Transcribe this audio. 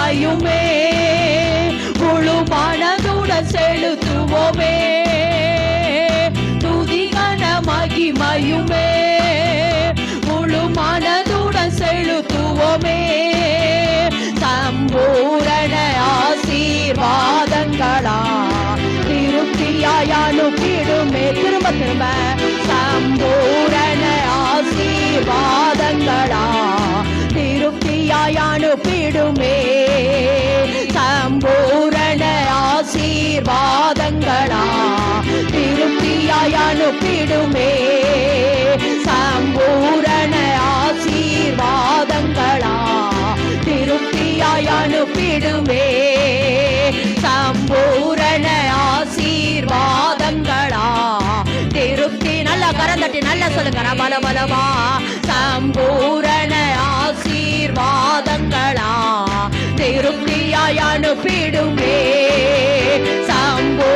மகிமையுமே முழு மனதுடன் செலுத்துவோமே. துதிகன மகிமையுமே முழு மனதுடன் செலுத்துவோமே. சம்பூரண ஆசீர்வாதங்களா திருப்தியாய் அனுப்பிடுமே. திரும்ப திரும்ப சம்பூரண ஆசீர்வாதங்களா திருப்தியாய் அனுப்பிடுமே. சம்பூரண ஆசீர்வாதங்களா திருப்தியாய் அனுப்பிடுமே. சம்பூரண ஆசீர்வாதங்களா திருப்தியாய் அனுப்பிடுமே. சம்பூரண ஆசீர்வாதங்களா திருப்தி. நல்ல கரந்தட்டி நல்ல சொல்லுங்க பல பலமா. சம்பூரண ஆசீர்வாதங்களா திருப்தியாய் அனுப்பிடுமே. சம்பூ